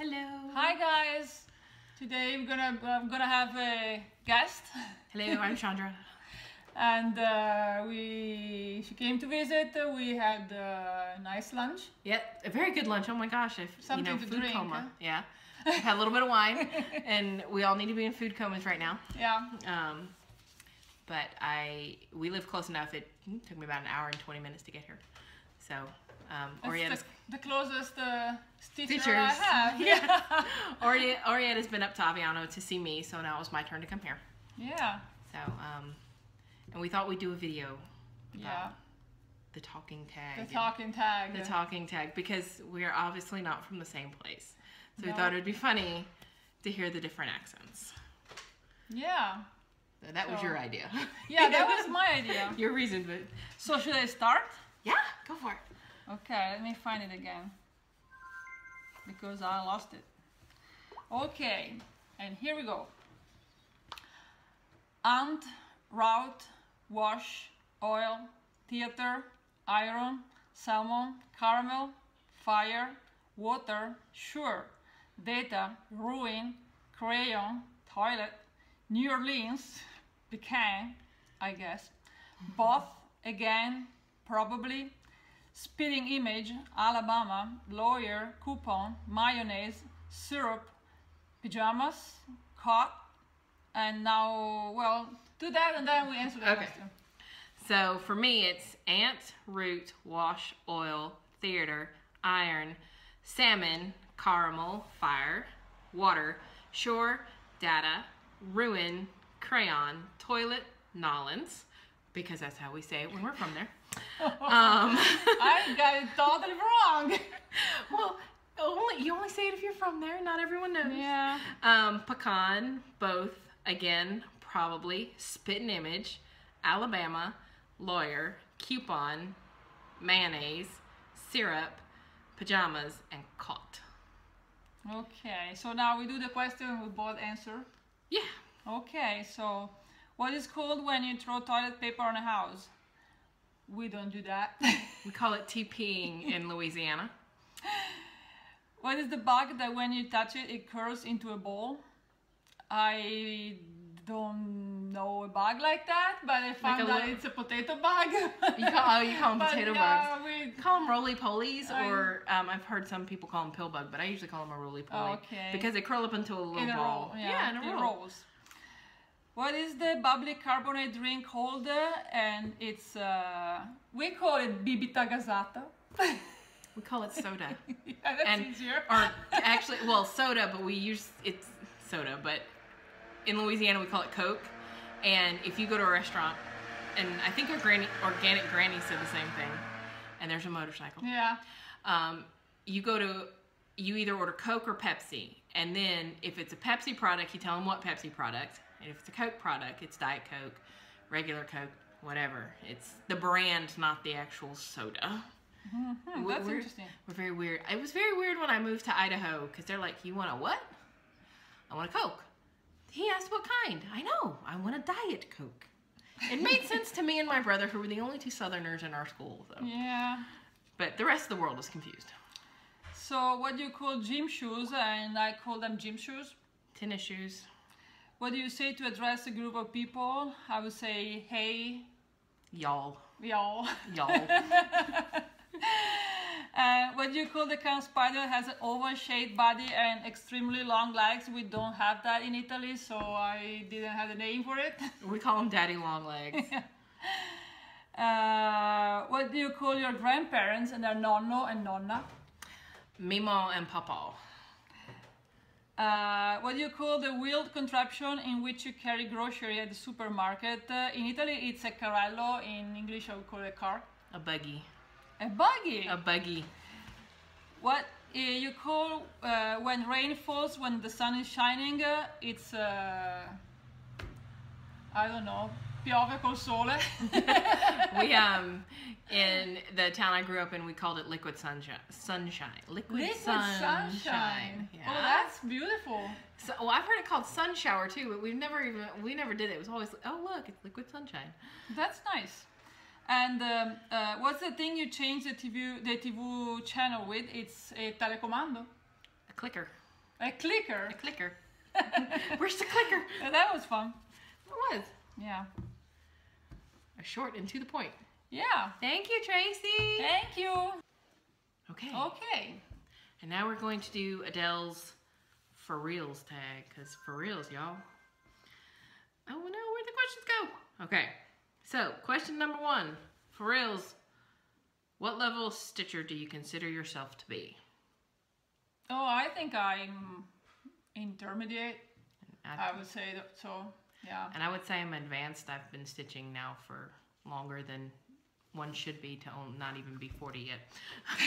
Hello. Hi guys. Today I'm gonna have a guest. Hello, I'm Shandra. And she came to visit. We had a nice lunch. Yeah, a very good lunch. Oh my gosh, Something to food drink, coma. huh? Yeah, we had a little bit of wine, and we all need to be in food comas right now. Yeah. But we live close enough. It took me about an hour and 20 minutes to get here. So, It's the closest stitcher I have. Yeah. Orietta's been up to Aviano to see me, so now it was my turn to come here. Yeah. So, and we thought we'd do a video about Yeah. the talking tag. The talking tag. The talking tag, because we're obviously not from the same place. So No. we thought it would be funny to hear the different accents. Yeah. So that was your idea. Yeah, that was my idea. Your reason, but... So should I start? Yeah, go for it. Okay, let me find it again. Because I lost it. Okay, and here we go. Ant, route, wash, oil, theater, iron, salmon, caramel, fire, water, sure, data, ruin, crayon, toilet, New Orleans, pecan, I guess, both, again, probably, spitting image, Alabama, lawyer, coupon, mayonnaise, syrup, pajamas, caught, and now, well, do that and then we answer the question. So for me, it's ant, root, wash, oil, theater, iron, salmon, caramel, fire, water, shore, data, ruin, crayon, toilet, Nolans, because that's how we say it when we're from there. I got it totally wrong. Well, you only say it if you're from there. Not everyone knows. Yeah. Pecan, both, again, probably, spitting image, Alabama, lawyer, coupon, mayonnaise, syrup, pajamas, and caught. Okay, so now we do the question and we both answer. Yeah. Okay, so what is called when you throw toilet paper on a house? We don't do that. We call it TPing in Louisiana. What is the bug that when you touch it, it curls into a ball? I don't know a bug like that, but I found that it's a potato bug. You call them potato bugs. We call them roly-polies, or I've heard some people call them pill bug, but I usually call them a roly-poly. Okay. Because they curl up into a little in a ball. roll. Yeah, in a roll. rolls. What is the bubbly carbonate drink called? And it's, we call it bibita gasata. We call it soda. Yeah, that's easier. Or actually, well, soda, but it's soda, but in Louisiana we call it Coke. And if you go to a restaurant, and I think Organic Granny said the same thing, and there's a motorcycle. Yeah. You either order Coke or Pepsi, and then if it's a Pepsi product, you tell them what Pepsi product, and if it's a Coke product, it's Diet Coke, regular Coke, whatever. It's the brand, not the actual soda. Mm-hmm. That's interesting. We're very weird. It was very weird when I moved to Idaho, because they're like, you want a what? I want a Coke. He asked what kind. I know. I want a Diet Coke. It made sense to me and my brother, who were the only two Southerners in our school, though. Yeah. But the rest of the world is confused. So what do you call gym shoes? And I call them gym shoes. Tennis shoes. What do you say to address a group of people? I would say, hey. Y'all. Y'all. Y'all. What do you call the kind of spider that has an oval-shaped body and extremely long legs? We don't have that in Italy, so I didn't have a name for it. We call them daddy long legs. What do you call your grandparents? And they're nonno and nonna. Mimo and papa. What do you call the wheeled contraption in which you carry grocery at the supermarket? In Italy, it's a carrello. In English, I would call it a car. A buggy. A buggy. A buggy. What you call when rain falls, when the sun is shining, it's, I don't know, piove col sole. We, in the town I grew up in, we called it liquid sunshine. Liquid sunshine. Yeah. Oh, that's beautiful. So, well, I've heard it called sun shower too, but we never did it. It was always, oh look, it's liquid sunshine. That's nice. And what's the thing you change the TV channel with? It's a telecomando. A clicker. A clicker. A clicker. Where's the clicker? That was fun. It was. Yeah. A short and to the point. Yeah. Thank you, Tracy. Thank you. Okay. Okay. And now we're going to do Adele's For Reals tag, because for reals, y'all. Oh no, where'd the questions go? Okay. So, question number 1. For reals, what level stitcher do you consider yourself to be? Oh, I think I'm intermediate. I would say that, so, yeah. And I would say I'm advanced. I've been stitching now for longer than one should be to not even be 40 yet.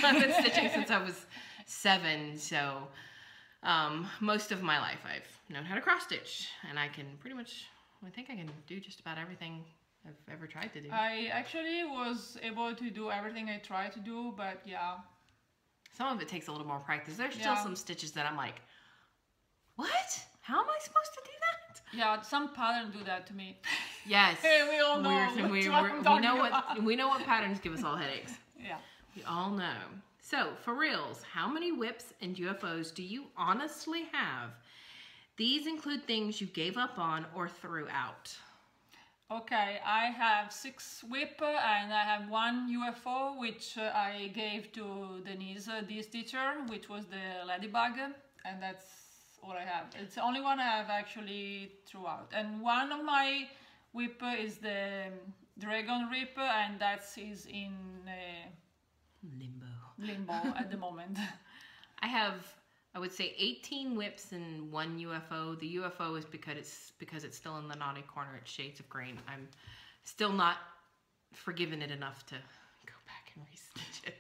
I've been stitching since I was 7, so most of my life I've known how to cross stitch, and I think I can do just about everything I've ever tried to do. I actually was able to do everything I tried to do, but yeah. Some of it takes a little more practice. There's still some stitches that I'm like, what? How am I supposed to do that? Yeah, some patterns do that to me. Yes. Hey, we all know we know what patterns give us all headaches. Yeah. We all know. So, for reals, how many whips and UFOs do you honestly have? These include things you gave up on or threw out. Okay, I have 6 whip and I have 1 UFO, which I gave to Denise, this teacher, which was the ladybug, and that's all I have. It's the only one I have actually threw out. And one of my whip is the dragon whip, and that is in limbo at the moment. I have, I would say, 18 whips and 1 UFO. The UFO is because it's still in the naughty corner. It's shades of green. I'm still not forgiven it enough to go back and restitch it.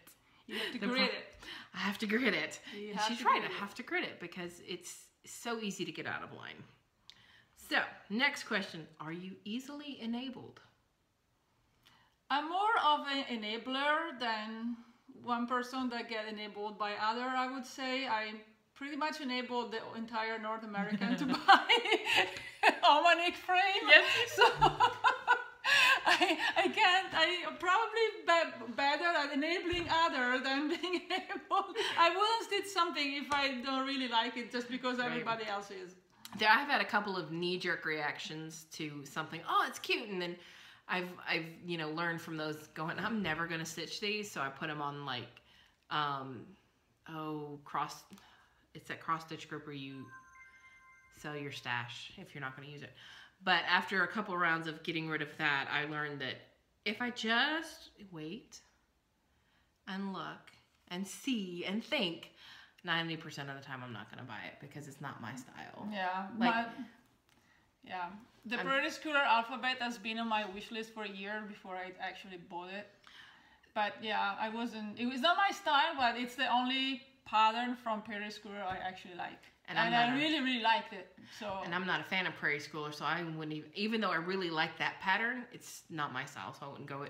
You have to grit it. I have to grit it. And she's right. I have to grit it because it's so easy to get out of line. So, next question. Are you easily enabled? I'm more of an enabler than one person that get enabled by other, I would say. I pretty much enabled the entire North American to buy Almanac frame. Yes. So I'm probably better at enabling other than being able. I wouldn't stitch something if I don't really like it just because everybody else is. I've had a couple of knee-jerk reactions to something. Oh, it's cute, and then I've learned from those going, I'm never gonna stitch these, so I put them on like it's that cross stitch group where you sell your stash if you're not gonna use it. But after a couple rounds of getting rid of that, I learned that if I just wait and look and see and think, 90% of the time I'm not gonna buy it because it's not my style. Yeah. The Pretty Scooter Alphabet has been on my wish list for a year before I actually bought it. But yeah, it was not my style, but it's the only pattern from Pretty Scooter I actually like. And I really, really liked it. And I'm not a fan of Prairie Schooler, so I wouldn't even though I really like that pattern, it's not my style, so I wouldn't go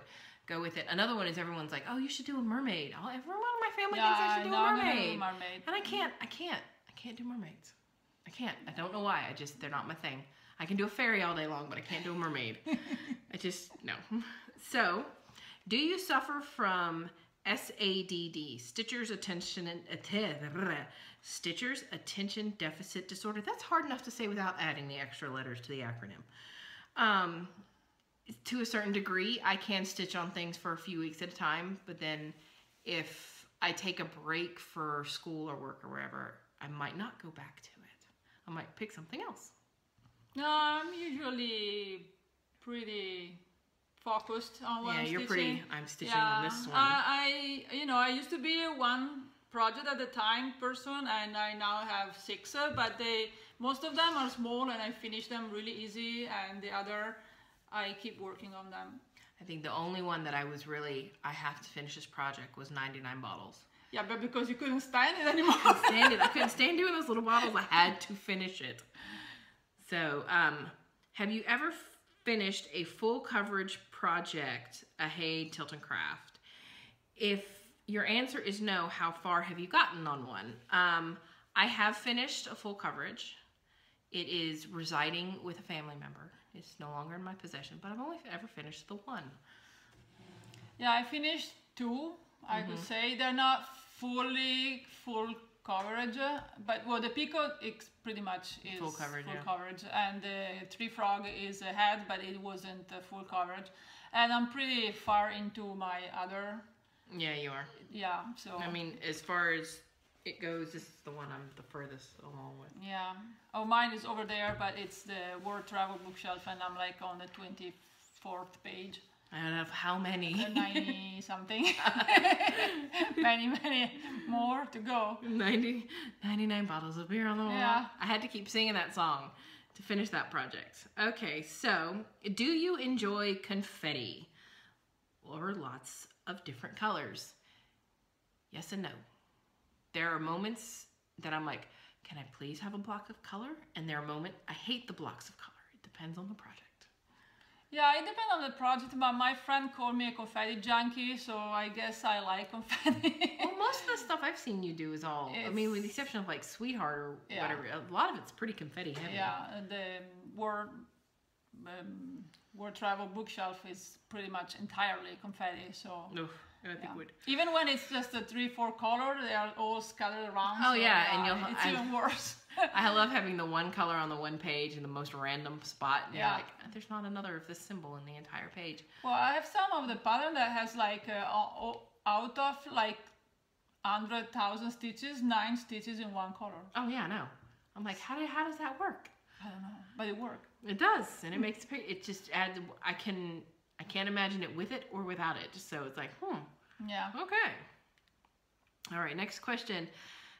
with it. Another one is everyone's like, oh, you should do a mermaid. Everyone in my family thinks I should do a mermaid. And I can't do mermaids. I can't. I don't know why. They're not my thing. I can do a fairy all day long, but I can't do a mermaid. No. So, do you suffer from SADD, Stitcher's Attention Deficit Disorder? That's hard enough to say without adding the extra letters to the acronym. To a certain degree, I can stitch on things for a few weeks at a time, but then if I take a break for school or work or wherever, I might not go back to it. I might pick something else. No, I'm usually pretty focused on what I'm stitching. I'm stitching on this one. I used to be a one project at a time person, and I now have 6, but most of them are small and I finish them really easy, and the other I keep working on them. I think the only one that I have to finish this project was 99 bottles. Yeah, but because you couldn't stand it anymore. I couldn't stand doing those little bottles. I had to finish it. So, have you ever finished a full coverage project, a Hay Tilt and Craft? If your answer is no, how far have you gotten on one? I have finished a full coverage. It is residing with a family member. It's no longer in my possession, but I've only ever finished the 1. Yeah, I finished 2, I could say. They're not full coverage, but well, the peacock it's pretty much is full coverage, and the tree frog is a head, but it wasn't full coverage. And I'm pretty far into my other. Yeah, you are. Yeah, so. I mean, as far as it goes, this is the one I'm the furthest along with. Yeah. Oh, mine is over there, but it's the World Travel Bookshelf, and I'm like on the 24th page. I don't know how many. 90 something. many more to go. 99 bottles of beer on the wall. Yeah. I had to keep singing that song to finish that project. Okay, so do you enjoy confetti or lots of different colors? Yes and no. There are moments that I'm like, can I please have a block of color? And there are moments I hate the blocks of color. It depends on the project. Yeah, it depends on the project, but my friend called me a confetti junkie, so I guess I like confetti. Well, most of the stuff I've seen you do is all, I mean, with the exception of like Sweetheart or whatever, a lot of it's pretty confetti heavy. Yeah, the World Travel Bookshelf is pretty much entirely confetti, so. Oof, I think would. Even when it's just a 3-4 color, they are all scattered around. Oh so yeah, and it's even worse. I love having the one color on the one page in the most random spot. And you're like, there's not another of this symbol in the entire page. Well, I have some of the pattern that has like out of like 100,000 stitches, 9 stitches in one color. Oh yeah, I know. I'm like, how does that work? I don't know, but it works. It does, and it makes it just adds. I can't imagine it with it or without it. So it's like, Yeah. Okay. All right. Next question.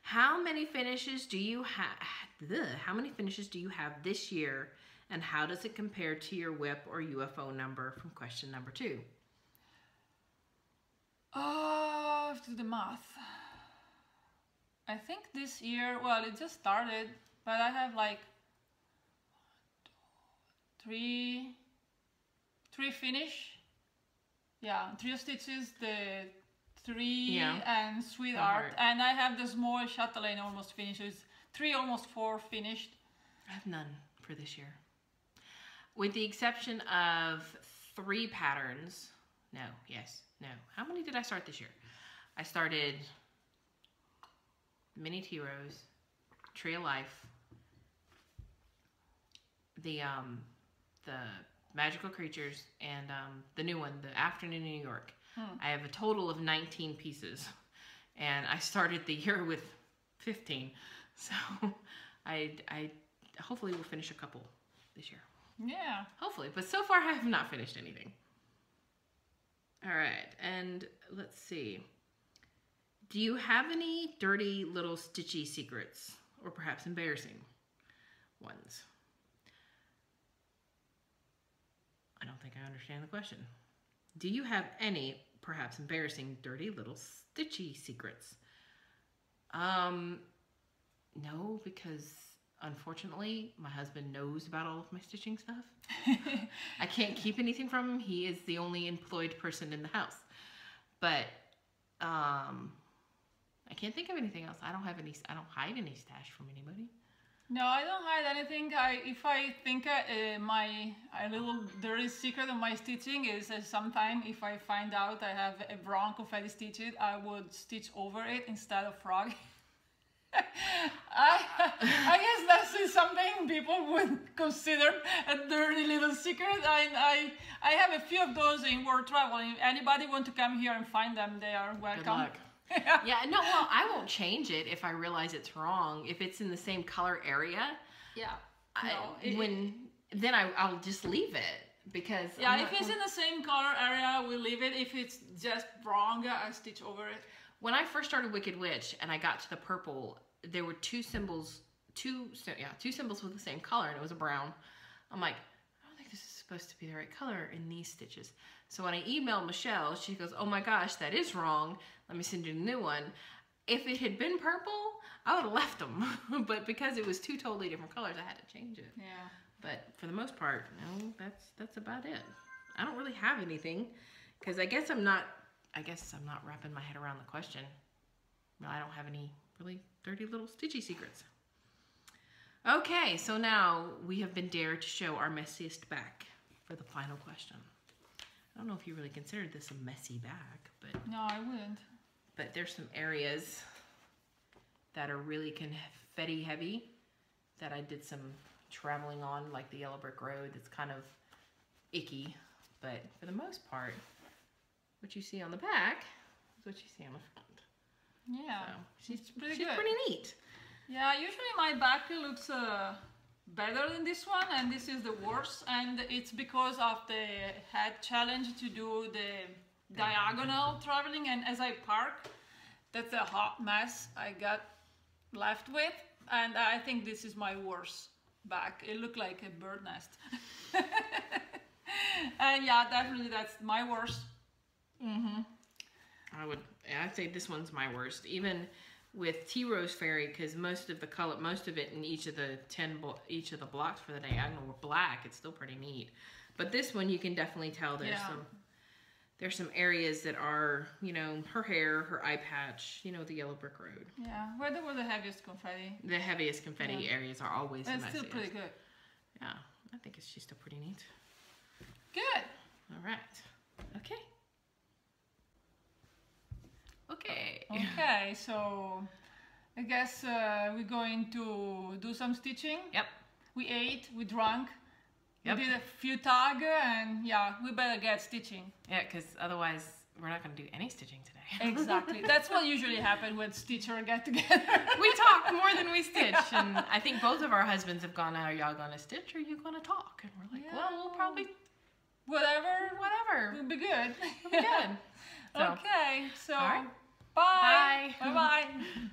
How many finishes do you have? How many finishes do you have this year, and how does it compare to your WIP or UFO number from question number 2? Oh, to the math. I think this year, well, it just started, but I have like 3 finish. Yeah, 3 stitches, the 3 and Sweetheart, and I have the small chatelaine almost finished. It's 3, almost 4 finished. I have none for this year. With the exception of 3 patterns. No. How many did I start this year? I started Mini Tea Rose, Tree of Life, the Magical Creatures, and the new one, the Afternoon in New York. I have a total of 19 pieces, and I started the year with 15. So I hopefully will finish a couple this year. Yeah. Hopefully, but so far I have not finished anything. All right, and let's see. Do you have any dirty little stitchy secrets, or perhaps embarrassing ones? I don't think I understand the question. Do you have any, perhaps embarrassing, dirty little stitchy secrets? No, because unfortunately, my husband knows about all of my stitching stuff. I can't keep anything from him. He is the only employed person in the house. But I can't think of anything else. I don't hide any stash from anybody. No, I don't hide anything. If I think my little dirty secret of my stitching is sometime if I find out I have a brown confetti stitched, I would stitch over it instead of frog. I guess that's something people would consider a dirty little secret. I have a few of those in World Travel. If anybody want to come here and find them, they are welcome. Good luck. Yeah, no, well, I won't change it if I realize it's wrong. If it's in the same color area, then I'll just leave it because if it's in the same color area, we'll leave it. If it's just wrong, I stitch over it. When I first started Wicked Witch and I got to the purple, there were two symbols with the same color, and it was a brown. I'm like, I don't think this is supposed to be the right color in these stitches. So when I emailed Michelle, she goes, oh my gosh, that is wrong. Let me send you a new one. If it had been purple, I would have left them. But because it was 2 totally different colors, I had to change it. Yeah. But for the most part, no, that's about it. I don't really have anything because I guess I'm not wrapping my head around the question. No, I don't have any really dirty little stitchy secrets. Okay, so now we have been dared to show our messiest back for the final question. I don't know if you really considered this a messy back, but... No, I wouldn't. But there's some areas that are really confetti heavy that I did some traveling on, like the yellow brick road. That's kind of icky, but for the most part, what you see on the back is what you see on the front. Yeah, so she's pretty neat. Yeah, usually my back looks better than this one, and this is the worst, and it's because of the head challenge to do the diagonal traveling, and as I park, that's a hot mess I got left with, and I think this is my worst back. It looked like a bird nest. And yeah, definitely that's my worst. I'd say this one's my worst, even with Tea Rose Fairy, because most of it in each of the blocks for the diagonal were black. It's still pretty neat, but this one you can definitely tell there's some areas that are, you know, her hair, her eye patch, you know, the yellow brick road. Yeah, where there was the heaviest confetti. The heaviest confetti areas are always the messiest. It's still pretty good. Yeah, I think she's still pretty neat. Good. All right. Okay. Okay, so I guess we're going to do some stitching. Yep. We ate, we drank, yep. We did a few tags, and yeah, we better get stitching. Yeah, because otherwise we're not going to do any stitching today. Exactly. That's what usually happens when stitchers get together. We talk more than we stitch, and I think both of our husbands have gone, are y'all going to stitch or are you going to talk? And we're like, well, we'll probably... Whatever. It'll be good. It'll be good. So, okay, so right. bye. Bye. Bye-bye.